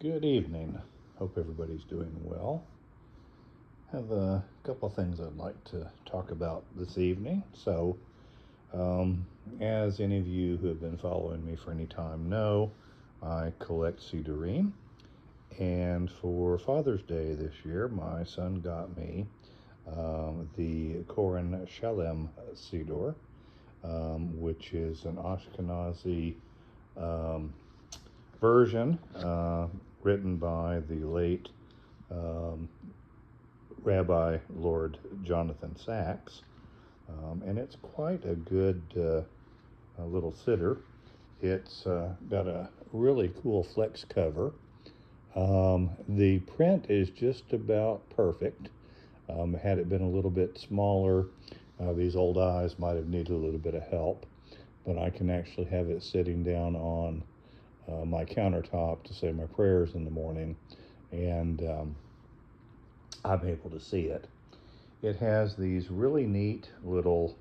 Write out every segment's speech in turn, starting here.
Good evening. Hope everybody's doing well. Have a couple of things I'd like to talk about this evening. As any of you who have been following me for any time know, I collect Siddurim. And for Father's Day this year, my son got me the Koren Shalem Siddur, which is an Ashkenazi version written by the late Rabbi Lord Jonathan Sacks, and it's quite a good little siddur. It's got a really cool flex cover. The print is just about perfect. Had it been a little bit smaller, these old eyes might have needed a little bit of help, but I can actually have it sitting down on my countertop to say my prayers in the morning, and I'm able to see it. It has these really neat little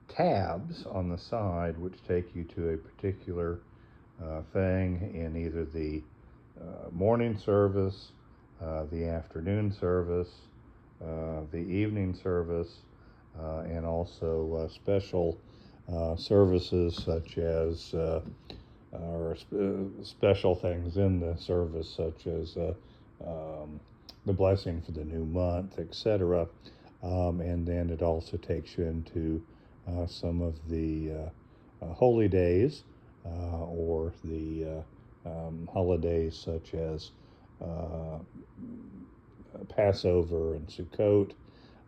tabs on the side which take you to a particular thing in either the morning service, the afternoon service, the evening service, and also special services such as special things in the service, such as the blessing for the new month, etc. And then it also takes you into some of the holy days or the holidays such as Passover and Sukkot.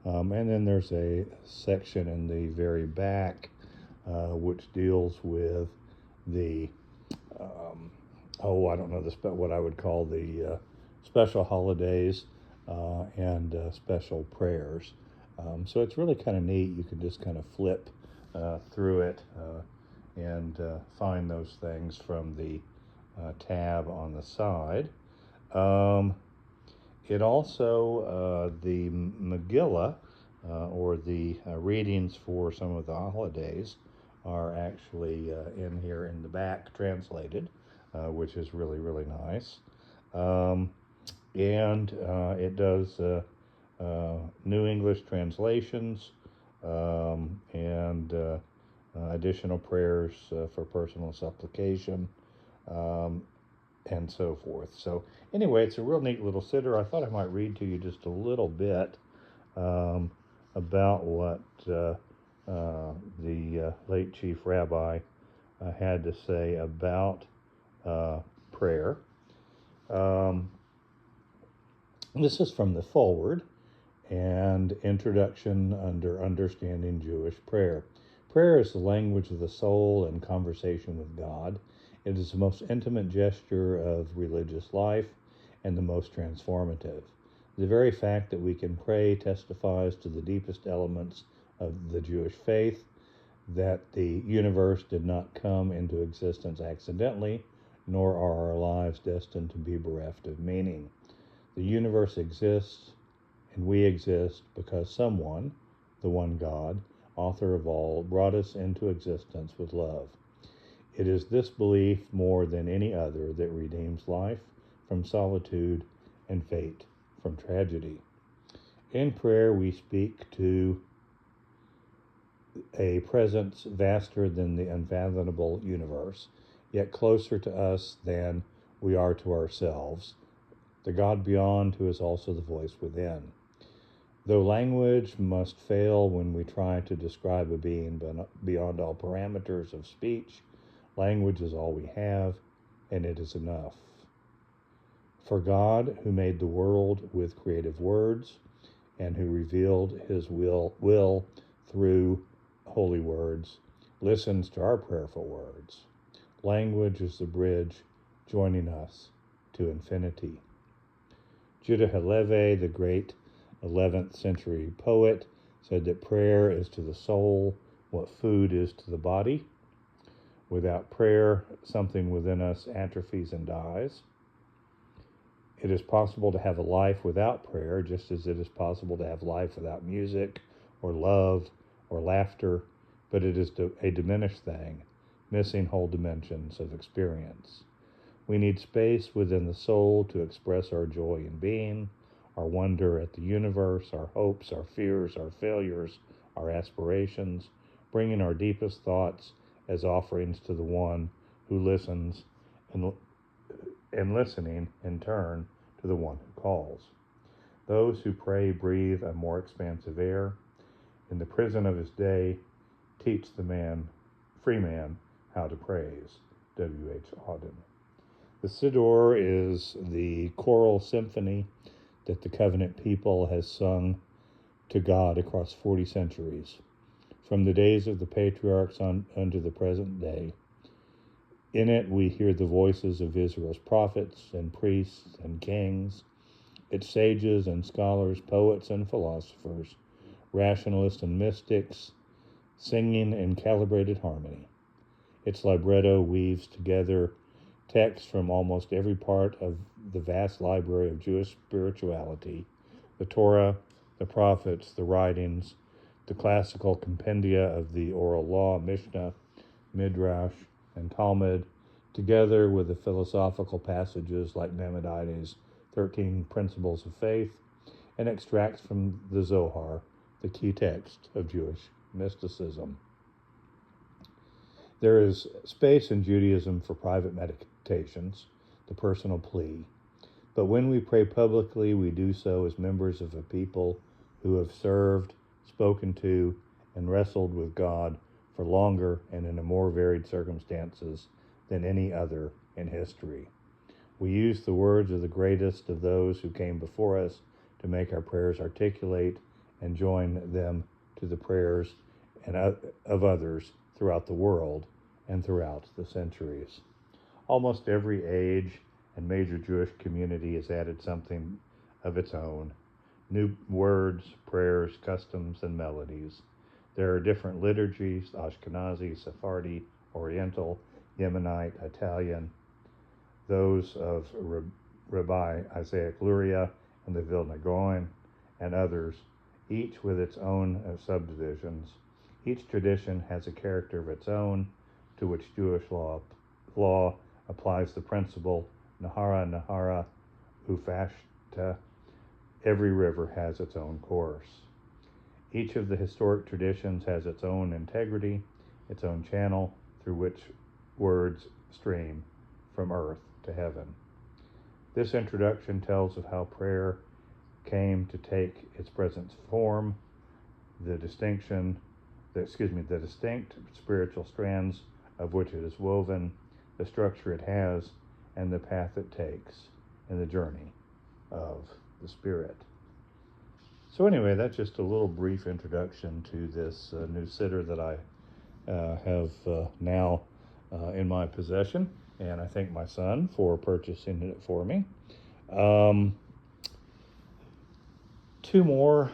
And then there's a section in the very back which deals with the I don't know what I would call the special holidays and special prayers. So it's really kind of neat. You can just kind of flip through it and find those things from the tab on the side. It also, the Megillah, or the readings for some of the holidays, are actually in here in the back translated, which is really, really nice. And it does New English translations and additional prayers for personal supplication. And so forth. So anyway, it's a real neat little siddur. I thought I might read to you just a little bit about what the late Chief Rabbi had to say about prayer. This is from the foreword and introduction under Understanding Jewish Prayer. Prayer is the language of the soul and conversation with God. It is the most intimate gesture of religious life and the most transformative. The very fact that we can pray testifies to the deepest elements of the Jewish faith, that the universe did not come into existence accidentally, nor are our lives destined to be bereft of meaning. The universe exists, and we exist because someone, the one God, author of all, brought us into existence with love. It is this belief more than any other that redeems life from solitude and fate from tragedy. In prayer, we speak to a presence vaster than the unfathomable universe, yet closer to us than we are to ourselves, the God beyond who is also the voice within. Though language must fail when we try to describe a being beyond all parameters of speech, language is all we have, and it is enough. For God, who made the world with creative words, and who revealed his will through holy words, listens to our prayerful words. Language is the bridge joining us to infinity. Judah Halevi, the great 11th century poet, said that prayer is to the soul what food is to the body. Without prayer, something within us atrophies and dies. It is possible to have a life without prayer, just as it is possible to have life without music or love or laughter, but it is a diminished thing, missing whole dimensions of experience. We need space within the soul to express our joy in being, our wonder at the universe, our hopes, our fears, our failures, our aspirations, bringing our deepest thoughts as offerings to the one who listens, and listening in turn to the one who calls. Those who pray breathe a more expansive air. In the prison of his day, teach the free man, how to praise. W.H. Auden. The Siddur is the choral symphony that the covenant people has sung to God across 40 centuries, from the days of the patriarchs unto the present day. In it we hear the voices of Israel's prophets and priests and kings, its sages and scholars, poets and philosophers, rationalists and mystics, singing in calibrated harmony. Its libretto weaves together texts from almost every part of the vast library of Jewish spirituality, the Torah, the prophets, the writings, the classical compendia of the oral law, Mishnah, Midrash, and Talmud, together with the philosophical passages like Maimonides' 13 Principles of Faith, and extracts from the Zohar, the key text of Jewish mysticism. There is space in Judaism for private meditations, the personal plea. But when we pray publicly, we do so as members of a people who have served, spoken to, and wrestled with God for longer and in a more varied circumstances than any other in history. We use the words of the greatest of those who came before us to make our prayers articulate and join them to the prayers of others throughout the world and throughout the centuries. Almost every age and major Jewish community has added something of its own, new words, prayers, customs, and melodies. There are different liturgies, Ashkenazi, Sephardi, Oriental, Yemenite, Italian, those of Rabbi Isaac Luria and the Vilna Gaon, and others, each with its own subdivisions. Each tradition has a character of its own, to which Jewish law applies the principle Nahara Nahara Ufashta. Every river has its own course. Each of the historic traditions has its own integrity, its own channel through which words stream from earth to heaven. This introduction tells of how prayer came to take its present form, the distinct spiritual strands of which it is woven, the structure it has, and the path it takes in the journey of the Spirit. So anyway, that's just a little brief introduction to this new Siddur that I have now in my possession, and I thank my son for purchasing it for me. Two more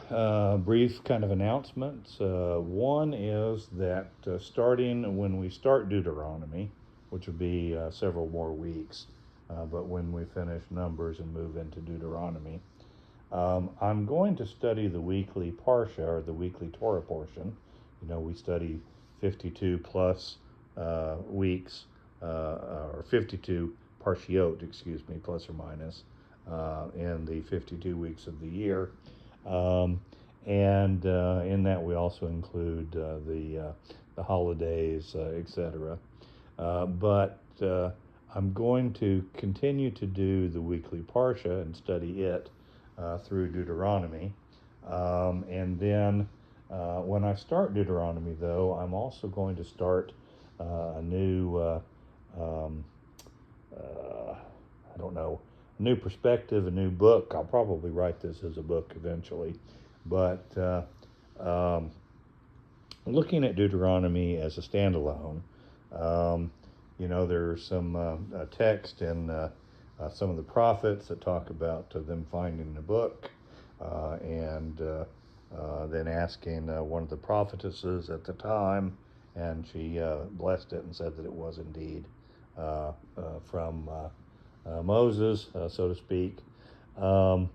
brief kind of announcements. One is that starting when we start Deuteronomy, which will be several more weeks, but when we finish Numbers and move into Deuteronomy, I'm going to study the weekly Parsha, or the weekly Torah portion. You know, we study 52 plus weeks, or 52 Parshiot, plus or minus, in the 52 weeks of the year. And in that we also include the holidays, etc. But I'm going to continue to do the weekly Parsha and study it through Deuteronomy. And then when I start Deuteronomy, though, I'm also going to start a new, new perspective, a new book. I'll probably write this as a book eventually. But looking at Deuteronomy as a standalone, there's some text in some of the prophets that talk about them finding the book, and then asking one of the prophetesses at the time, and she blessed it and said that it was indeed from Moses, so to speak. So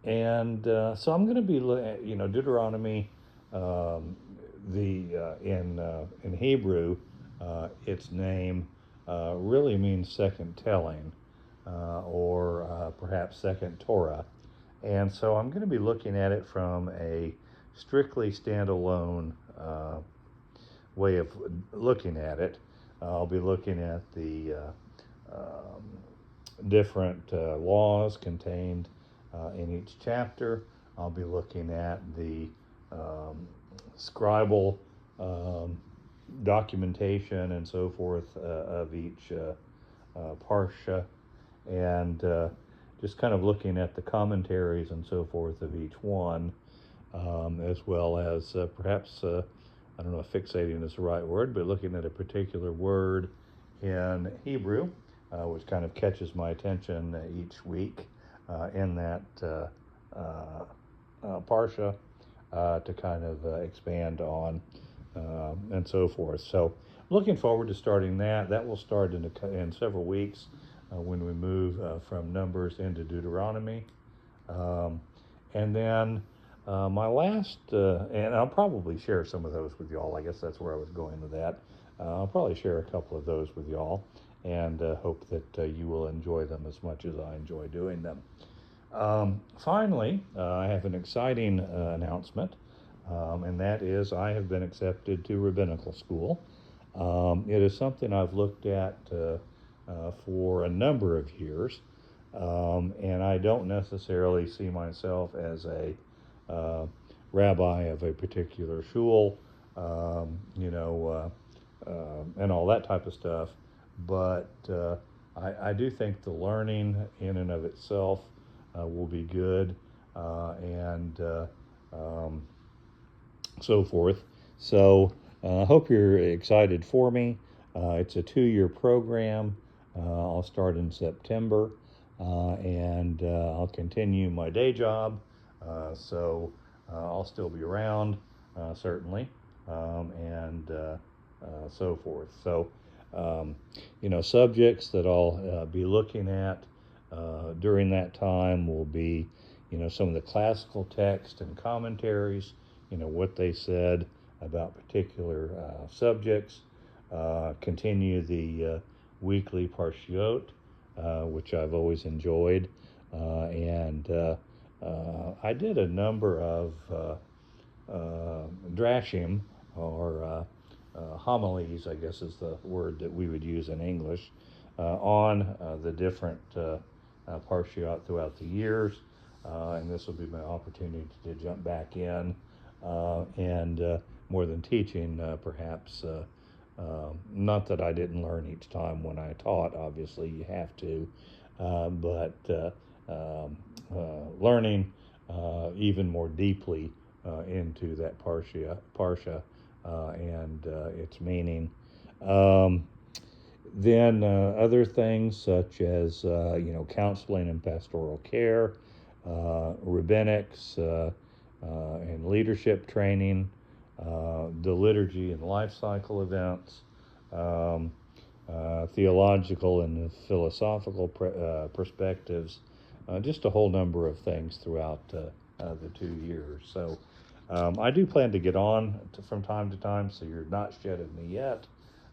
I'm going to be, Deuteronomy, in Hebrew, its name really means second telling, or perhaps second Torah. And so I'm going to be looking at it from a strictly standalone way of looking at it. I'll be looking at the different laws contained in each chapter. I'll be looking at the scribal documentation and so forth of each parsha, and just kind of looking at the commentaries and so forth of each one, as well as perhaps, I don't know if fixating is the right word, but looking at a particular word in Hebrew, which kind of catches my attention each week in that parsha, to kind of expand on and so forth. So looking forward to starting that. That will start in several weeks when we move from Numbers into Deuteronomy. And then my last, and I'll probably share some of those with y'all. I guess that's where I was going with that. I'll probably share a couple of those with y'all, and hope that you will enjoy them as much as I enjoy doing them. Finally, I have an exciting announcement, and that is I have been accepted to Rabbinical School. It is something I've looked at for a number of years, and I don't necessarily see myself as a rabbi of a particular shul, and all that type of stuff, but I do think the learning in and of itself will be good, and so forth. So I hope you're excited for me. It's a 2-year program. I'll start in September, and I'll continue my day job, so I'll still be around, certainly, and so forth. So, subjects that I'll be looking at during that time will be, some of the classical text and commentaries, what they said about particular subjects, continue the weekly parshiot, which I've always enjoyed, and I did a number of drashim, or homilies, I guess is the word that we would use in English, on the different parshiot throughout the years, and this will be my opportunity to jump back in, and more than teaching, perhaps, not that I didn't learn each time when I taught, obviously you have to, but learning even more deeply into that parsha and its meaning. Then other things such as counseling and pastoral care, rabbinics and leadership training, the liturgy and life cycle events, theological and philosophical perspectives, just a whole number of things throughout the 2 years. So I do plan to get on from time to time, so you're not shedding me yet,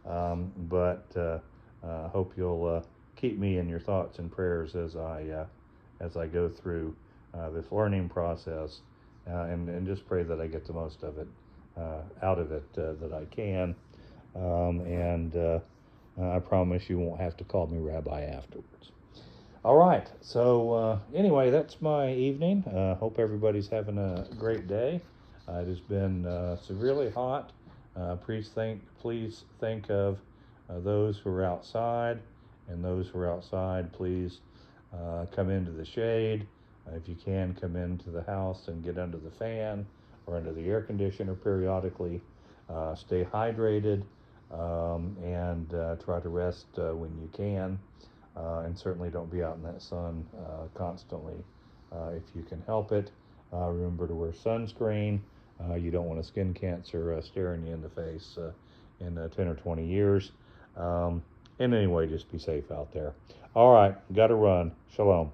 but hope you'll keep me in your thoughts and prayers as I go through this learning process, and just pray that I get the most of it out of it that I can, and I promise you won't have to call me Rabbi afterwards. All right, so anyway, that's my evening. Hope everybody's having a great day. It has been severely hot. Please think of those who are outside, and those who are outside, please come into the shade. If you can, come into the house and get under the fan or under the air conditioner periodically. Stay hydrated, and try to rest when you can, and certainly don't be out in that sun constantly if you can help it. Remember to wear sunscreen. You don't want a skin cancer staring you in the face in 10 or 20 years. And anyway, just be safe out there. All right, got to run. Shalom.